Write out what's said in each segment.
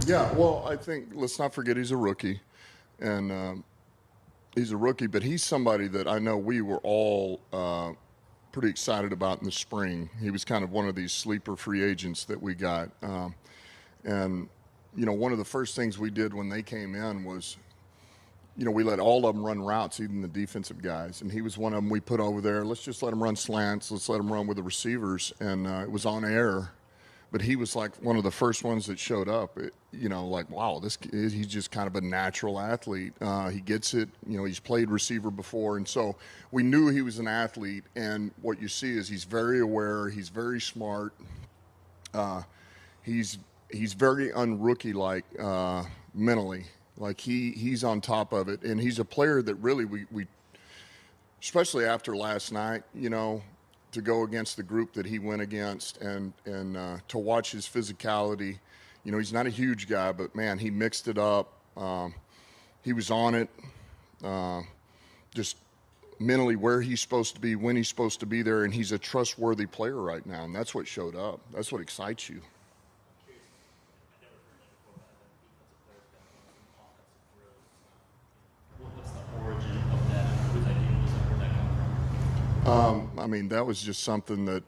Yeah, well, I think let's not forget he's a rookie, and he's a rookie, but he's somebody that I know we were all pretty excited about in the spring. He was kind of one of these sleeper free agents that we got, and one of the first things we did when they came in was, we let all of them run routes, even the defensive guys, and he was one of them we put over there. Let's just let him run slants. Let's let him run with the receivers, and it was on air. But he was like one of the first ones that showed up. Like, wow, he's just kind of a natural athlete. He gets it. He's played receiver before, and so we knew he was an athlete. And what you see is he's very aware. He's very smart. He's very unrookie-like mentally. Like he's on top of it, and he's a player that really we especially after last night, to go against the group that he went against and to watch his physicality. He's not a huge guy, but, man, he mixed it up. He was on it, just mentally where he's supposed to be, when he's supposed to be there, and he's a trustworthy player right now, and that's what showed up. That's what excites you. That was just something that,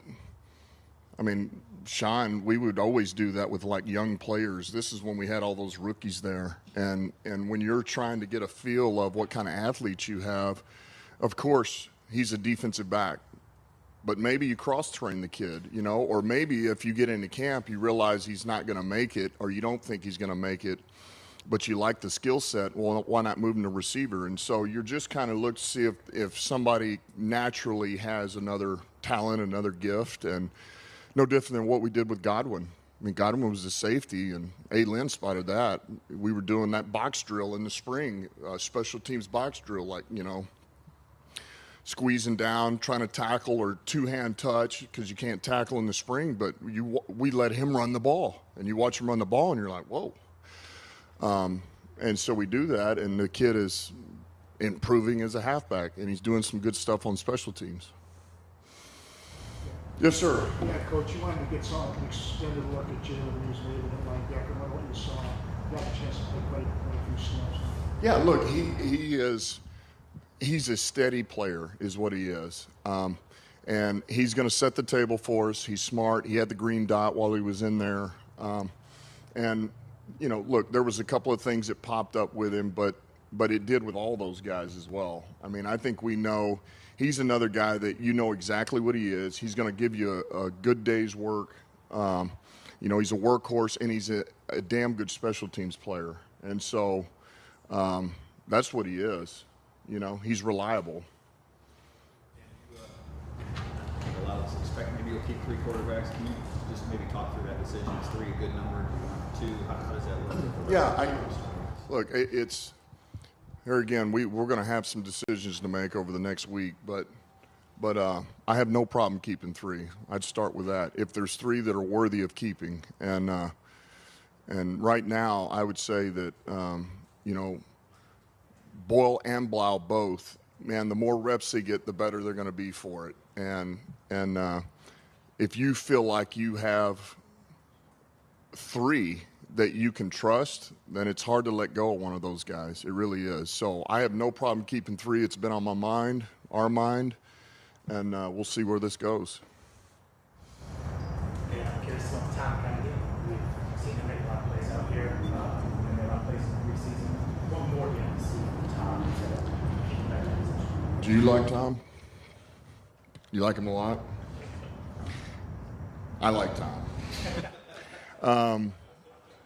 Sean, we would always do that with like young players. This is when we had all those rookies there. And when you're trying to get a feel of what kind of athletes you have, of course, he's a defensive back. But maybe you cross-train the kid, or maybe if you get into camp, you realize he's not going to make it or you don't think he's going to make it, but you like the skill set. Well, why not move him to receiver? And so you're just kind of look to see if somebody naturally has another talent, another gift, and no different than what we did with Godwin. Godwin was a safety, and A. spotted that. We were doing that box drill in the spring, special teams box drill, like, squeezing down, trying to tackle or two-hand touch because you can't tackle in the spring, but we let him run the ball. And you watch him run the ball, and you're like, whoa. And so we do that, and the kid is improving as a halfback, and he's doing some good stuff on special teams. Yes, sir. Yeah, Coach, you wanted to get some extended look at Jalen Reeves maybe and like that, and what you saw. You got a chance to play quite a few snaps. Yeah, look, he's a steady player is what he is. And he's going to set the table for us. He's smart. He had the green dot while he was in there. Look, there was a couple of things that popped up with him, but it did with all those guys as well. I think we know he's another guy that exactly what he is. He's going to give you a good day's work. He's a workhorse, and he's a damn good special teams player. And so that's what he is. He's reliable. A lot of us expect maybe you'll keep three quarterbacks. Can you just maybe talk through that decision? Is three a good number? Two? How does that look? Yeah, look, it's here again. We're going to have some decisions to make over the next week, but I have no problem keeping three. I'd start with that. If there's three that are worthy of keeping, and right now I would say that Boyle and Blau both. Man, the more reps they get, the better they're going to be for it. And if you feel like you have three that you can trust, then it's hard to let go of one of those guys. It really is. So I have no problem keeping three. It's been on my mind, our mind, and we'll see where this goes. Yeah, I'm curious what Tom kind of did. We've seen him make a lot of plays out here, and made a lot of plays in the preseason. What more do you have to see from Tom to keep him back in position? Do you like Tom? You like him a lot? I like Tom.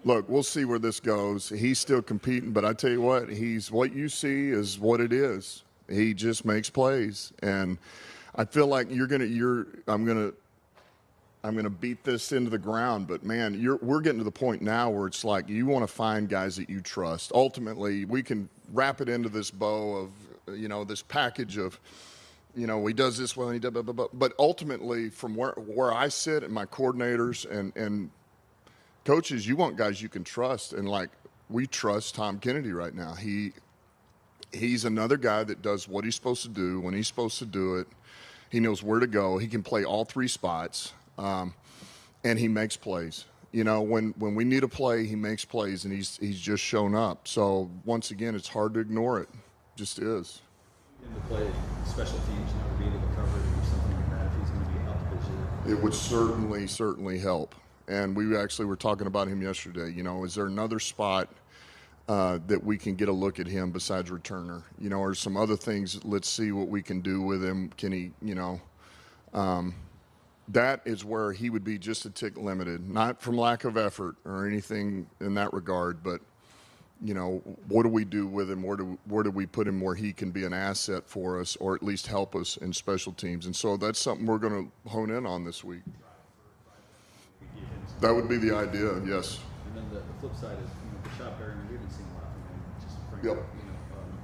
Look, we'll see where this goes. He's still competing, but I tell you what, what you see is what it is. He just makes plays, and I feel like I'm gonna beat this into the ground, but man, we're getting to the point now where it's like you want to find guys that you trust. Ultimately, we can wrap it into this bow of this package of he does this well and he does blah, blah, blah. But ultimately, from where I sit and my coordinators and coaches, you want guys you can trust, and like we trust Tom Kennedy right now. He's another guy that does what he's supposed to do when he's supposed to do it. He knows where to go. He can play all three spots, and he makes plays. You know, when we need a play, he makes plays, and he's just shown up. So once again, it's hard to ignore it. Just is. In the play, special teams, to be able to cover it or something like that, if he's going to be up this year. It would certainly help. And we actually were talking about him yesterday. You know, is there another spot that we can get a look at him besides returner? You know, or some other things. Let's see what we can do with him. Can he, you know, that is where he would be just a tick limited, not from lack of effort or anything in that regard, but, you know, what do we do with him? Where do we put him where he can be an asset for us or at least help us in special teams? And so that's something we're going to hone in on this week. That would be the idea, yes. And then the flip side is, you know, Bishop Berryman, we haven't seen a lot from him, just frankly, Yep. you know,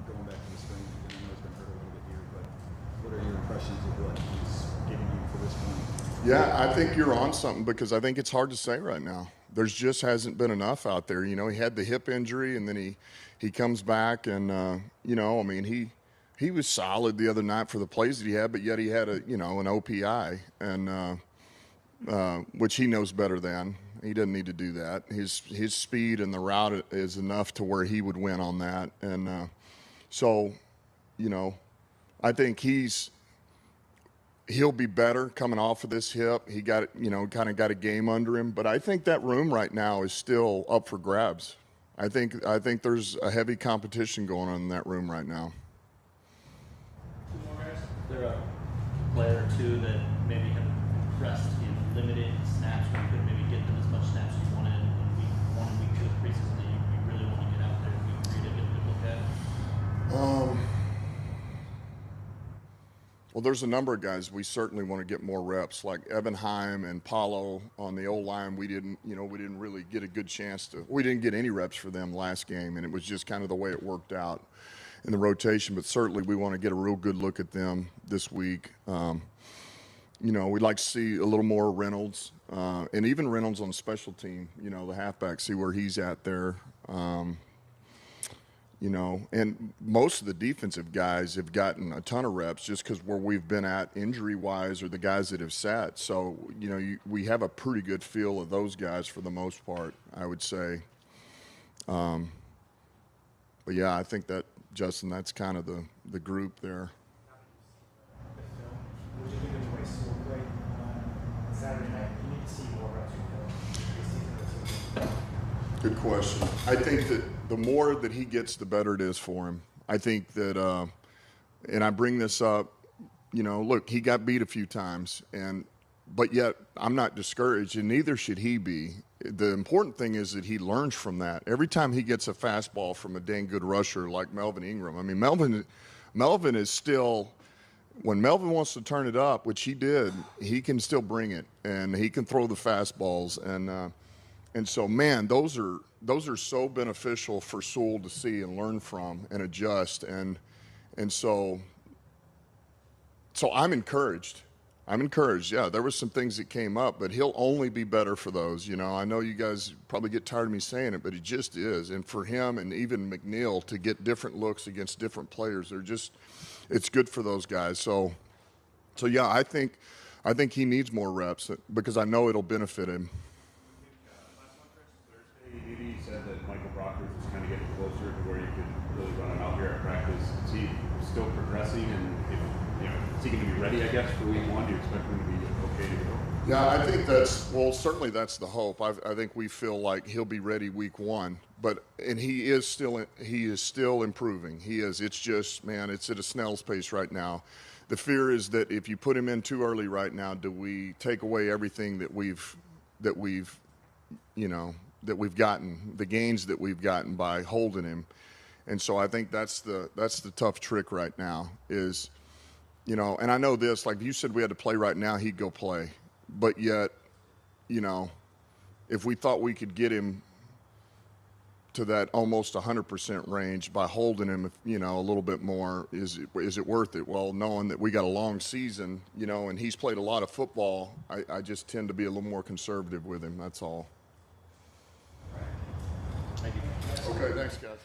going back to the spring, and I know he's been hurt a little bit here, but what are your impressions of what he's giving you for this point? Yeah, I think you're on something because I think it's hard to say right now. There's just hasn't been enough out there. You know, he had the hip injury, and then he comes back, and you know, I mean, he was solid the other night for the plays that he had, but yet he had an OPI, and which he knows better than. He doesn't need to do that. His speed and the route is enough to where he would win on that, and so, you know, I think he'll be better coming off of this hip. He got, you know, kind of got a game under him. But I think that room right now is still up for grabs. I think there's a heavy competition going on in that room right now. Two more guys. Is there a player or two that maybe have impressed in limited snaps where you could maybe get them as much snaps as you wanted in week 1 and week 2 of the preseason that you really want to get out there and week 3 to get a good look at? Well, there's a number of guys we certainly want to get more reps, like Evan Heim and Paulo on the O-line. We didn't really get a good chance to. We didn't get any reps for them last game, and it was just kind of the way it worked out in the rotation. But certainly, we want to get a real good look at them this week. You know, we'd like to see a little more Reynolds, and even Reynolds on the special team. You know, the halfback, see where he's at there. You know, and most of the defensive guys have gotten a ton of reps just because where we've been at injury-wise or the guys that have sat. So, you know, we have a pretty good feel of those guys for the most part, I would say. But, yeah, I think that, Justin, that's kind of the group there. Would you think of the way Sewell played on Saturday night? You need to see more reps from Phil. Good question. I think that the more that he gets, the better it is for him. I think that, and I bring this up, you know, look, he got beat a few times, but yet I'm not discouraged, and neither should he be. The important thing is that he learns from that. Every time he gets a fastball from a dang good rusher like Melvin Ingram, I mean, Melvin is still, when Melvin wants to turn it up, which he did, he can still bring it, and he can throw the fastballs, and so, man, those are so beneficial for Sewell to see and learn from and adjust, and so I'm encouraged. Yeah, there were some things that came up, but he'll only be better for those. You know, I know you guys probably get tired of me saying it, but he just is. And for him and even McNeil to get different looks against different players, it's good for those guys. So yeah, I think he needs more reps because I know it'll benefit him. Maybe you said that Michael Brockers was kind of getting closer to where you could really run him out here at practice. Is he still progressing, and is he going to be ready, I guess, for week 1? Do you expect him to be okay to go? Yeah, I think certainly that's the hope. I think we feel like he'll be ready week 1, and he is still improving. He is. It's just, man, it's at a snail's pace right now. The fear is that if you put him in too early right now, do we take away everything that we've gotten, the gains that we've gotten by holding him. And so I think that's the tough trick right now is, you know, and I know this, like you said, we had to play right now, he'd go play. But yet, you know, if we thought we could get him to that almost 100% range by holding him, you know, a little bit more, is it worth it? Well, knowing that we got a long season, you know, and he's played a lot of football, I just tend to be a little more conservative with him. That's all. Thank you. Okay, thanks, guys.